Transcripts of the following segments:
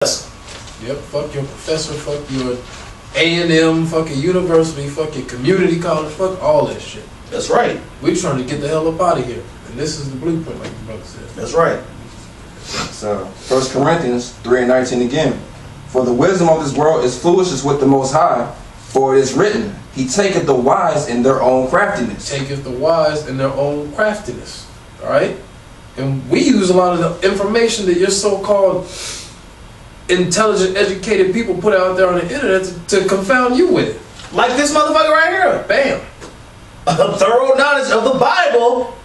Yep, fuck your professor, fuck your A&M, fuck your university, fuck your community college, fuck all that shit. That's right. We're trying to get the hell up out of here. And this is the blueprint, like the brother said. That's right. So, 1 Corinthians 3:19 again. For the wisdom of this world is foolishness with the Most High, for it is written, He taketh the wise in their own craftiness. Taketh the wise in their own craftiness. Alright? And we use a lot of the information that your so-called intelligent, educated people put out there on the internet to confound you with it. Like this motherfucker right here. Bam. A thorough knowledge of the Bible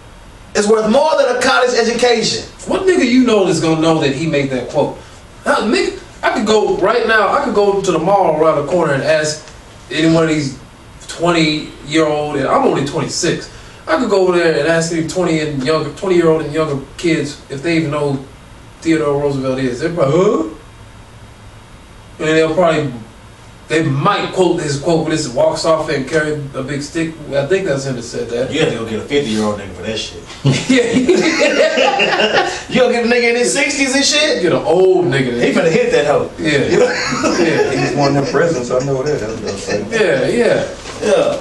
is worth more than a college education. What nigga you know is gonna know that he made that quote? Now, nigga, I could go right now, I could go to the mall around the corner and ask any one of these 20-year-old, and I'm only 26. I could go over there and ask any 20-year-old and younger kids if they even know who Theodore Roosevelt is. They're probably, huh? And they might quote his quote when this walks off and carry a big stick. I think that's him that said that. You have to go get a 50-year-old nigga for that shit. Yeah. You gonna get a nigga in his 60s and shit? Get an old nigga. He finna hit that hoe. Yeah. He was one in prison, so I know that. That's what I'm saying. Yeah.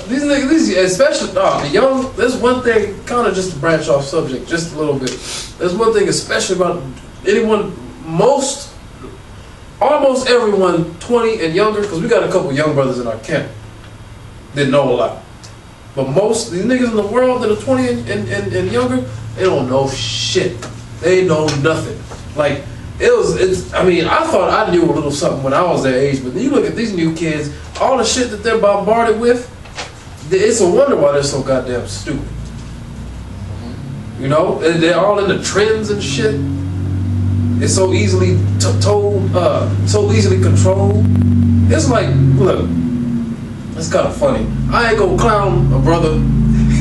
These niggas, especially the young. There's one thing, kind of just to branch off subject, just a little bit. There's one thing, especially about anyone, almost everyone 20 and younger, because we got a couple young brothers in our camp that know a lot. But most these niggas in the world that are 20 and younger, they don't know shit. They know nothing. Like I mean, I thought I knew a little something when I was their age, but then you look at these new kids, all the shit that they're bombarded with, it's a wonder why they're so goddamn stupid. You know, they're all in the trends and shit. It's so easily so easily controlled. It's like, look, it's kind of funny. I ain't gonna clown a brother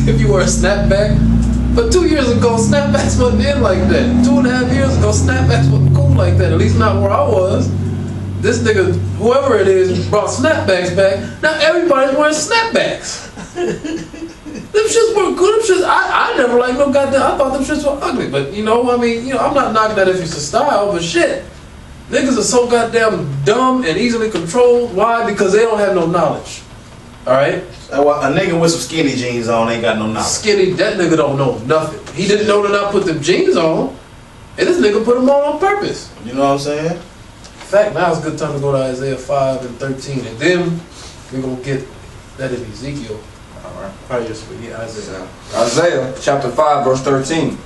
if you wear a snapback, but 2 years ago, snapbacks wasn't in like that. 2.5 years ago, snapbacks wasn't cool like that, at least not where I was. This nigga, whoever it is, brought snapbacks back. Now everybody's wearing snapbacks. Them shits were good. Them shits, I never liked no goddamn. I thought them shits were ugly. But you know, I mean, you know, I'm not knocking that if it's a style, but shit, niggas are so goddamn dumb and easily controlled. Why? Because they don't have no knowledge. All right. A nigga with some skinny jeans on ain't got no knowledge. Skinny, that nigga don't know nothing. He didn't know to not put them jeans on, and this nigga put them on purpose. You know what I'm saying? In fact, now it's a good time to go to Isaiah 5 and 13, and then we're gonna get that in Ezekiel. Isaiah chapter 5 verse 13.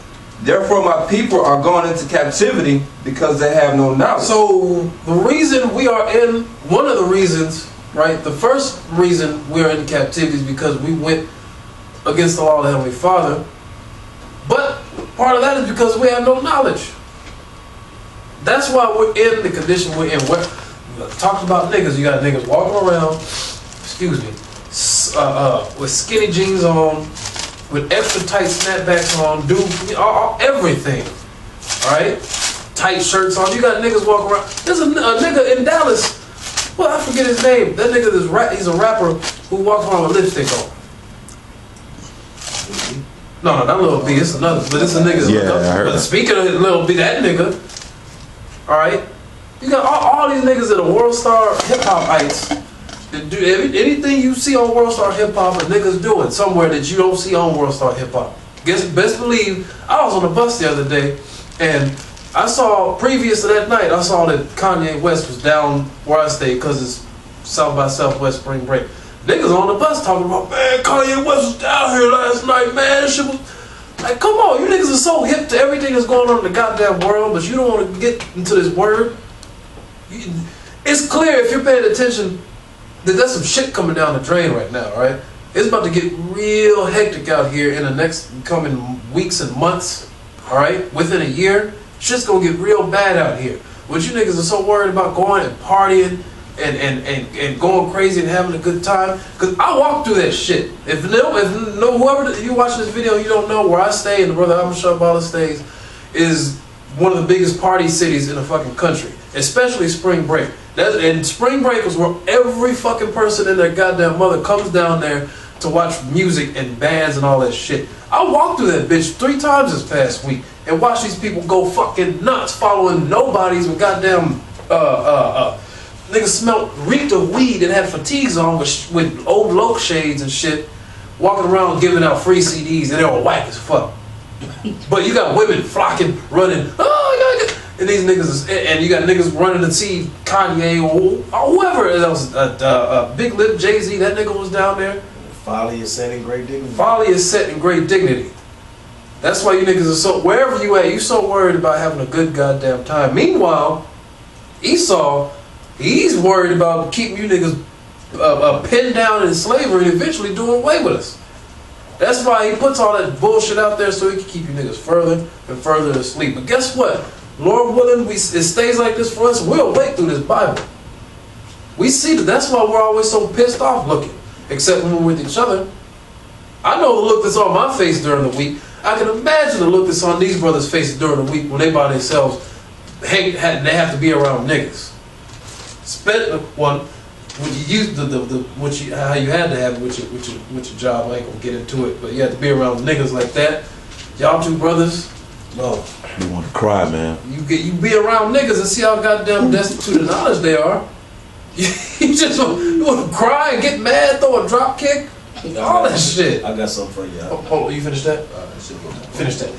Therefore my people are gone into captivity because they have no knowledge. So the reason we are in, one of the reasons, right, the first reason we're in captivity is because we went against the law of the Heavenly Father. But part of that is because we have no knowledge. That's why we're in the condition we're in. We're talking about niggas. You got niggas walking around, excuse me, with skinny jeans on, with extra tight snapbacks on, everything, alright? Tight shirts on. You got niggas walking around. There's a nigga in Dallas, well, I forget his name. That nigga, he's a rapper who walks around with lipstick on. No, not Lil B, it's another, but it's a nigga. Yeah, I heard but that. speaking of Lil B, that nigga, alright? You got all these niggas that are world star hip-hop-ites. Do anything you see on World Star Hip Hop, a niggas doing somewhere that you don't see on World Star Hip Hop. Best believe, I was on the bus the other day, and I saw, previous to that night, I saw that Kanye West was down where I stay because it's South by Southwest Spring Break. Niggas on the bus talking about, man, Kanye West was down here last night, man. That shit was like, come on, you niggas are so hip to everything that's going on in the goddamn world, but you don't want to get into this word. It's clear if you're paying attention. There's some shit coming down the drain right now, right? It's about to get real hectic out here in the next coming weeks and months, all right? Within a year, shit's gonna get real bad out here. But you niggas are so worried about going and partying and going crazy and having a good time, because I walk through that shit. If whoever you watching this video, you don't know where I stay, and the brother Amashah stays, is one of the biggest party cities in the fucking country, especially spring break. And spring break is where every fucking person and their goddamn mother comes down there to watch music and bands and all that shit. I walked through that bitch 3 times this past week and watched these people go fucking nuts following nobodies with goddamn Niggas reeked of weed and had fatigues on with old loc shades and shit, walking around giving out free CDs, and they were whack as fuck. But you got women flocking, running, and these niggas, and you got niggas running to see Kanye or whoever else, Big Lip, Jay-Z, that nigga was down there. Folly is set in great dignity. Folly is set in great dignity. That's why you niggas are so, wherever you at, you so worried about having a good goddamn time. Meanwhile, Esau, he's worried about keeping you niggas pinned down in slavery and eventually doing away with us. That's why he puts all that bullshit out there so he can keep you niggas further and further asleep. But guess what? Lord willing, it stays like this for us. We'll wake through this Bible. We see that. That's why we're always so pissed off looking, except when we're with each other. I know the look that's on my face during the week. I can imagine the look that's on these brothers' faces during the week when they by themselves, they have to be around niggas. Spent one, when you used how you had to have it with your job. I ain't gonna get into it, but you had to be around niggas like that. Y'all two brothers. No. You want to cry, man. You be around niggas and see how goddamn destitute of knowledge they are. You just want to cry and get mad, throw a drop kick, all that shit. I got something for you. Oh, you finished that? Finish that.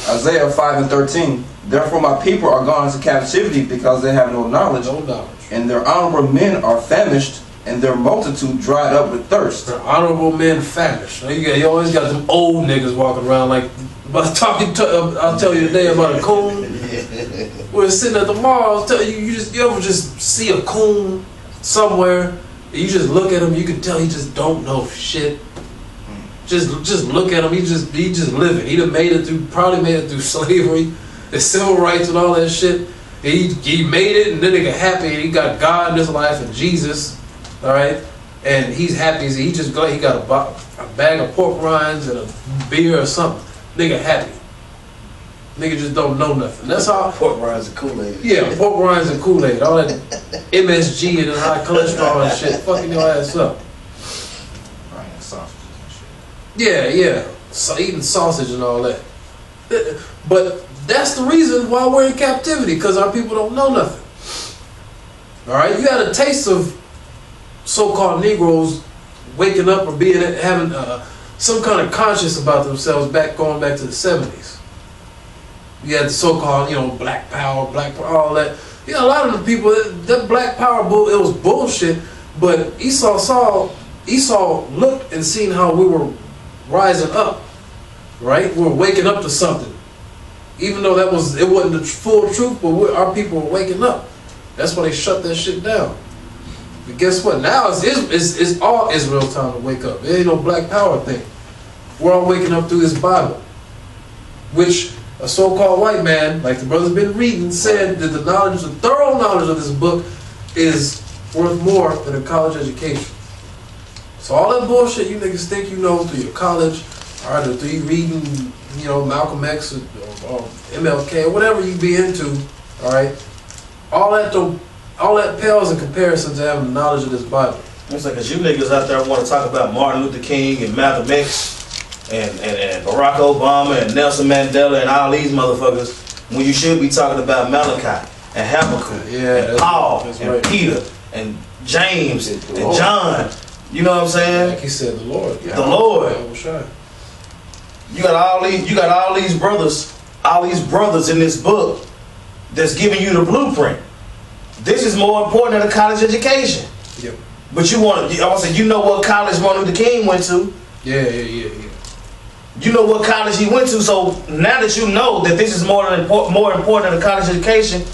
Isaiah 5:13. Therefore my people are gone into captivity because they have no knowledge. No knowledge. And their honorable men are famished, and their multitude dried up with thirst. Their honorable men famished. You always got them old niggas walking around like. I'll tell you today about a coon. We're sitting at the mall. You ever just see a coon somewhere? And you just look at him. You can tell he just don't know shit. Just look at him. He just living. He probably made it through slavery, the civil rights and all that shit. He made it, and then nigga happy. And he got God in his life and Jesus. All right, and he's happy. He got a bag of pork rinds and a beer or something. Nigga happy. Nigga just don't know nothing. That's how pork rinds and Kool-Aid. Yeah, pork rinds and Kool-Aid. All that MSG and high cholesterol and shit. Fucking your ass up. Yeah. So eating sausage and all that. But that's the reason why we're in captivity, because our people don't know nothing. Alright? You had a taste of so-called Negroes waking up or having some kind of conscience about themselves going back to the 70s. You had the so-called, black power, all that. A lot of the people, that black power, it was bullshit, but Esau looked and seen how we were rising up, right? We were waking up to something. Even though it wasn't the full truth, but our people were waking up. That's why they shut that shit down. But guess what? Now it's all Israel time to wake up. It ain't no black power thing. We're all waking up through this Bible, which a so-called white man, like the brother's been reading, said that the thorough knowledge of this book is worth more than a college education. So all that bullshit you niggas think you know through your college, or through you reading, Malcolm X or MLK or whatever you be into, all right, all that pales in comparison to having the knowledge of this Bible. It's like, cause you niggas out there want to talk about Martin Luther King and Malcolm X and Barack Obama and Nelson Mandela and all these motherfuckers, when you should be talking about Malachi and Habakkuk and Paul and Peter and James and John. You know what I'm saying? Like he said, the Lord. The Lord. You got all these brothers in this book that's giving you the blueprint. This is more important than a college education. Yep. But you know what college Martin Luther King went to. Yeah. You know what college he went to, so now that you know that this is more important than a college education,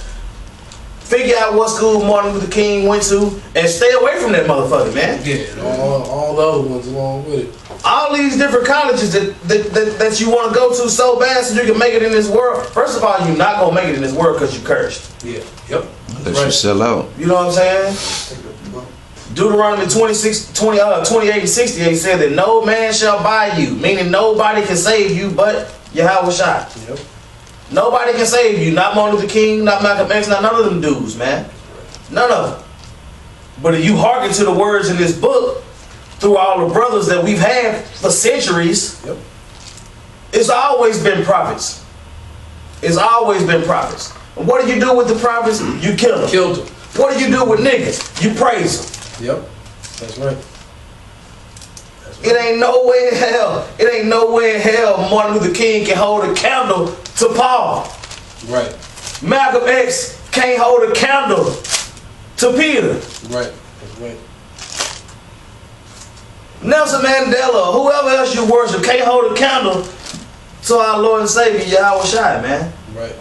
figure out what school Martin Luther King went to and stay away from that motherfucker, man. Yeah, and all the other ones along with it. All these different colleges that you want to go to so bad so you can make it in this world. First of all, you're not going to make it in this world because you cursed. Yeah, yep. Unless you sell out. You know what I'm saying? Deuteronomy 28 and 68 said that no man shall buy you, meaning nobody can save you but Yahweh Shai. Yep. Nobody can save you. Not Martin Luther King, not Malcolm X, not none of them dudes, man. None of them. But if you hearken to the words in this book, through all the brothers that we've had for centuries, yep, it's always been prophets. It's always been prophets. What do you do with the prophets? You kill them. Killed them. What do you do with niggas? You praise them. Yep. That's right. It ain't no way in hell. It ain't no way in hell Martin Luther King can hold a candle to Paul. Right. Malcolm X can't hold a candle to Peter. Right. That's right. Nelson Mandela, whoever else you worship, can't hold a candle to our Lord and Savior Yahweh Shai, man. Right.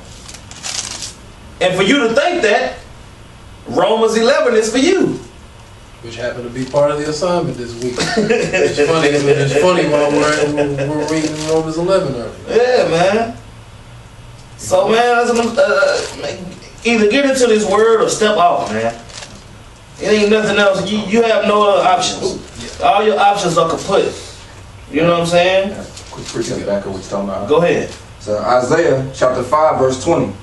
And for you to think that, Romans 11 is for you. Which happened to be part of the assignment this week. It's funny while we're reading Romans 11 earlier. Yeah, man. So, man, either get into this word or step off, man. It ain't nothing else. You have no other options. All your options are kaput. You know what I'm saying? Quick precept back on what you're talking about. Go ahead. So Isaiah chapter 5 verse 20.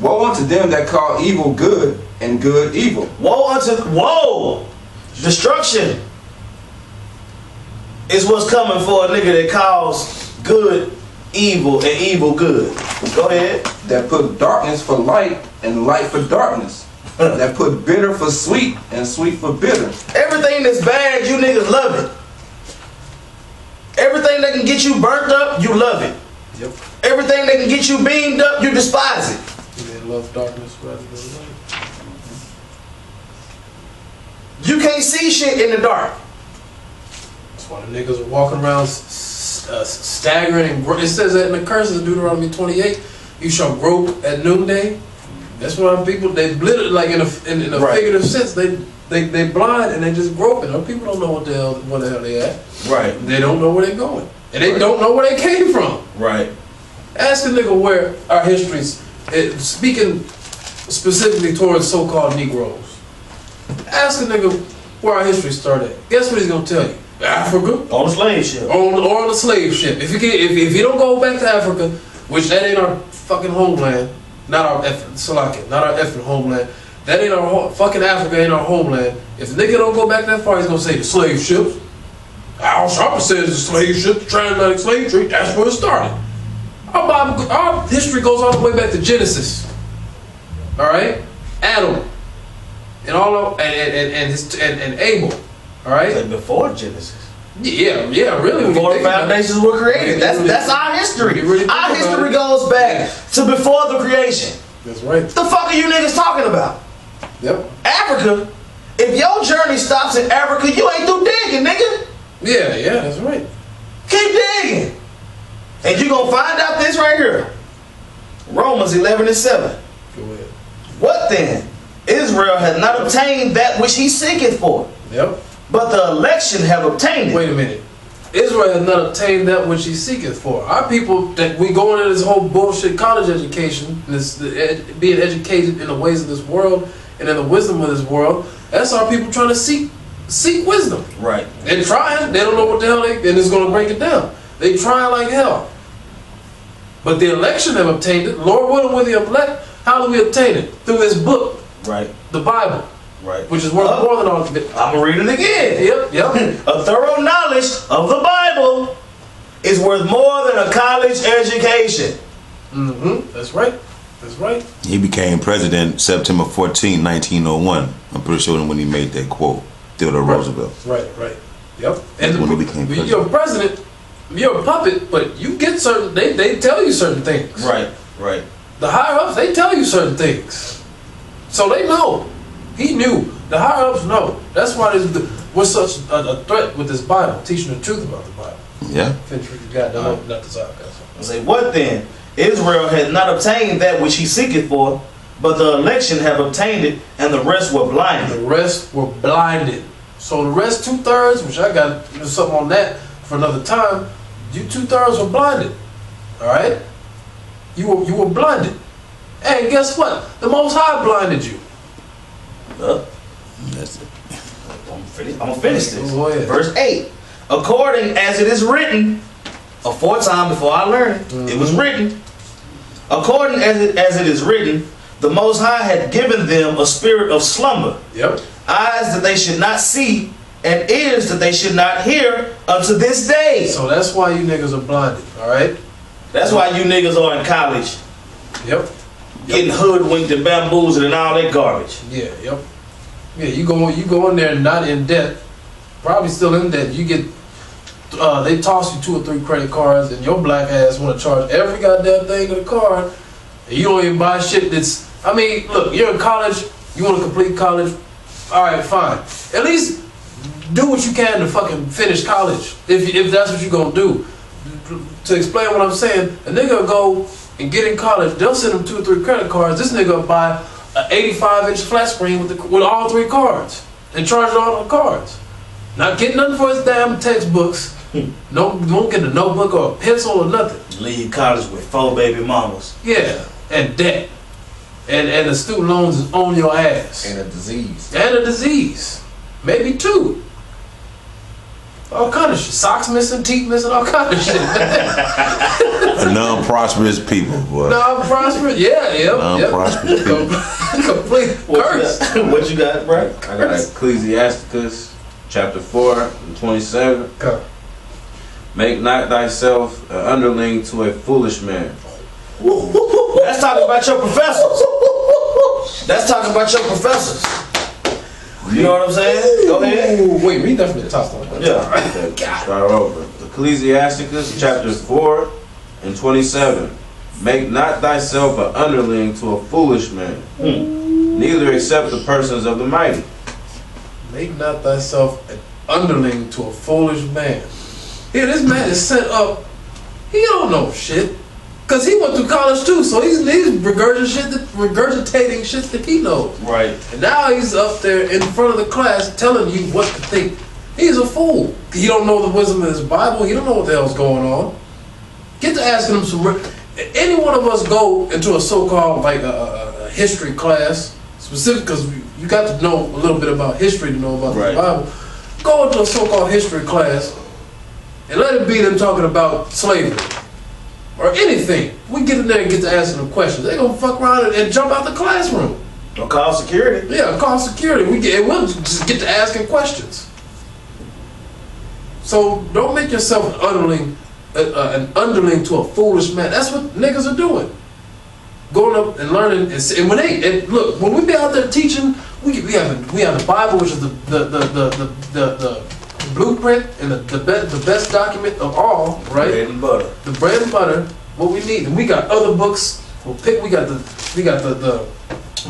Woe unto them that call evil good and good evil. Woe! Destruction is what's coming for a nigga that calls good evil and evil good. Go ahead. That put darkness for light and light for darkness. That put bitter for sweet and sweet for bitter. Everything that's bad, you niggas love it. Everything that can get you burnt up, you love it. Yep. Everything that can get you beamed up, you despise it. They love darkness rather than light. You can't see shit in the dark. That's why the niggas are walking around staggering. And it says that in the curses, Deuteronomy 28, you shall grope at noonday. That's why people, they blitter, like in a Right. figurative sense, they blind and they just groping. People don't know what the hell they at. Right. They don't know where they're going. And they don't know where they came from. Right. Ask a nigga where our history's, speaking specifically towards so-called Negroes. Ask a nigga where our history started. Guess what he's gonna tell you? Africa. On the slave ship. On the slave ship. If you don't go back to Africa, which that ain't our fucking homeland, not our effing homeland. That ain't our fucking Africa ain't our homeland. If the nigga don't go back that far, he's gonna say the slave ships. Al Sharpton says the slave ship, the transatlantic slave trade. That's where it started. Our history goes all the way back to Genesis. All right, Adam. And and Abel, all right. Like before Genesis. Yeah, really. Before the foundations were created. That's our history. Our history goes back to before the creation. That's right. The fuck are you niggas talking about? Yep. Africa. If your journey stops in Africa, you ain't through digging, nigga. Yeah, that's right. Keep digging, and you gonna find out this right here. Romans 11:7. Go ahead. What then? Israel has not obtained that which he seeketh for. Yep. But the election have obtained it. Wait a minute. Israel has not obtained that which he seeketh for. Our people, that we go into this whole bullshit college education, being educated in the ways of this world and in the wisdom of this world, that's our people trying to seek wisdom. Right. They're trying. They don't know what the hell and it's going to break it down. They try like hell. But the election have obtained it. Lord willing, with the elect, how do we obtain it? Through this book. Right. The Bible. Right. Which is worth more than all. I'm gonna read it again. Yep. A thorough knowledge of the Bible is worth more than a college education. That's right. That's right. He became president September 14, 1901. I'm pretty sure when he made that quote, Theodore Roosevelt. Right. Yep. And when he became president. You're a president, you're a puppet, but you get certain, they tell you certain things. Right. The higher ups, they tell you certain things. So they know. He knew. The higher ups know. That's why we're such a threat with this Bible, teaching the truth about the Bible. Yeah. Finish what you got. Not the side. I say, what then? Israel had not obtained that which he seeketh for, but the election have obtained it, and the rest were blinded. The rest were blinded. So the rest 2/3, which I got something on that for another time. You 2/3 were blinded. All right. You were blinded. And guess what? The Most High blinded you. That's it. I'm gonna finish this. Go ahead. Verse 8. According as it is written, aforetime before I learned it, it was written. According as it is written, the Most High had given them a spirit of slumber. Yep. Eyes that they should not see, and ears that they should not hear unto this day. So that's why you niggas are blinded. All right. That's why you niggas are in college. Yep. getting hoodwinked and bamboozled and all that garbage. Yeah, yep. Yeah, you go in there not in debt, probably still in debt. You get, they toss you 2 or 3 credit cards, and your black ass want to charge every goddamn thing to the card, and you don't even buy shit that's. I mean, look, you're in college, you want to complete college. All right, fine. At least do what you can to fucking finish college, if that's what you're gonna do. To explain what I'm saying, a nigga will go and get in college. They'll send him 2 or 3 credit cards. This nigga will buy an 85-inch flat screen with all 3 cards and charge it all on the cards. Not getting nothing for his damn textbooks. No, won't get a notebook or a pencil or nothing. Leave college with 4 baby mamas. Yeah, and debt. And the student loans is on your ass. And a disease. And a disease. Maybe 2. All kind of shit. Socks missing, teeth missing, all kind of shit. Non-prosperous people, boy. Non-prosperous, yeah. Non-prosperous people. Complete curse. What you got, bro? I got Ecclesiasticus chapter 4 and 27. Okay. Make not thyself an underling to a foolish man. That's talking about your professors. That's talking about your professors. You know what I'm saying? Go ahead. Wait, read that from the top. Yeah. Okay, start over. Ecclesiasticus chapter 4 and 27. Make not thyself an underling to a foolish man, neither accept the persons of the mighty. Make not thyself an underling to a foolish man. Here, this man is set up. He don't know shit. Because he went through college too, so he's regurgitating shit that he knows. Right. And now he's up there in front of the class telling you what to think. He's a fool. He don't know the wisdom of his Bible. He don't know what the hell's going on. Get to asking him some... Any one of us go into a so-called like a history class, specific because you got to know a little bit about history to know about the Bible. Go into a so-called history class and let it be them talking about slavery. Or anything. We get in there and get to asking them questions. They gonna fuck around and jump out the classroom. Or call security. Yeah, call security. We'll just get to asking questions. So don't make yourself an underling to a foolish man. That's what niggas are doing. Going up and learning, and look, when we be out there teaching, we have the Bible, which is the blueprint and the best document of all, right? Bread and butter. The bread and butter, what we need. And we got other books. We got the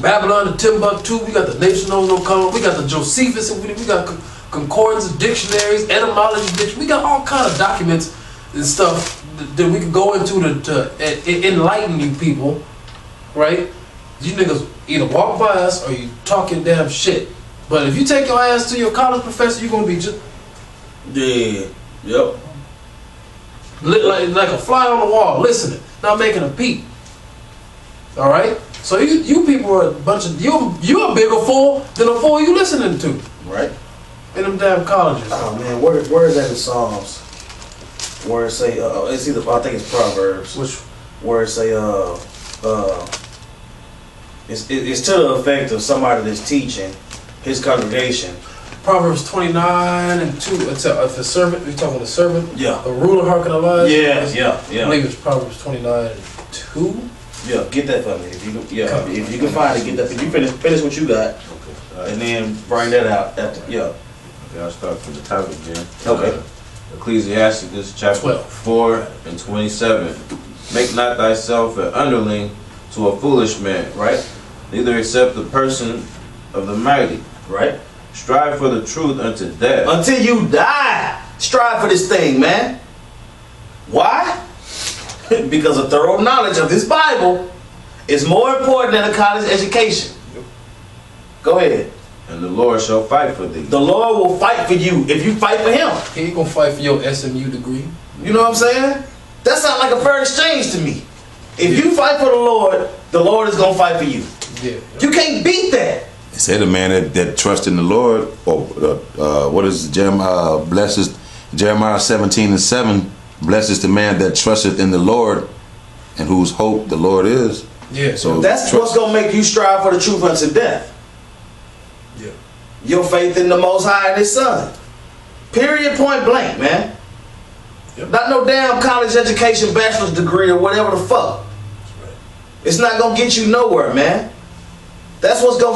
Babylon, the Timbuktu, we got the Nation Knows No Common, we got the Josephus, and we got concordance, dictionaries, etymology dictionary. We got all kind of documents and stuff that we can go into to enlighten you people, right? You niggas either walk by us or you talking damn shit. But if you take your ass to your college professor, you're gonna be just Yep. like a fly on the wall, listening, not making a peep. All right. So you people are a bunch of you're a bigger fool than a fool you listening to. Right. In them damn colleges. Oh man, where is that in Psalms? Where it say it's either I think it's Proverbs. Which where it say it's to the effect of somebody that's teaching his congregation. Proverbs 29:2. It's a servant. We're talking the servant. Yeah. The ruler hearken to lies. Yeah. I believe it's Proverbs 29:2. Yeah, get that for me. If you can find it, get that. If you finish what you got, and then bring that out. Okay, I'll start from the top again. Okay. Ecclesiasticus chapter 4 and 27. Make not thyself an underling to a foolish man, right? Neither accept the person of the mighty, right? Strive for the truth unto death. Until you die, strive for this thing, man. Why? Because a thorough knowledge of this Bible is more important than a college education. Go ahead. And the Lord shall fight for thee. The Lord will fight for you if you fight for him. He ain't gonna fight for your SMU degree. You know what I'm saying? That sounds like a fair exchange to me. If you fight for the Lord is gonna fight for you. Yeah. You can't beat that. It said a man that trusts in the Lord, what is Jeremiah, Jeremiah 17:7, blesses the man that trusteth in the Lord and whose hope the Lord is. Yeah. So that's what's going to make you strive for the truth unto death. Yeah. Your faith in the Most High and His Son. Period, point blank, man. Yep. Not no damn college education, bachelor's degree or whatever the fuck. It's not gonna get you nowhere, man. That's what's gonna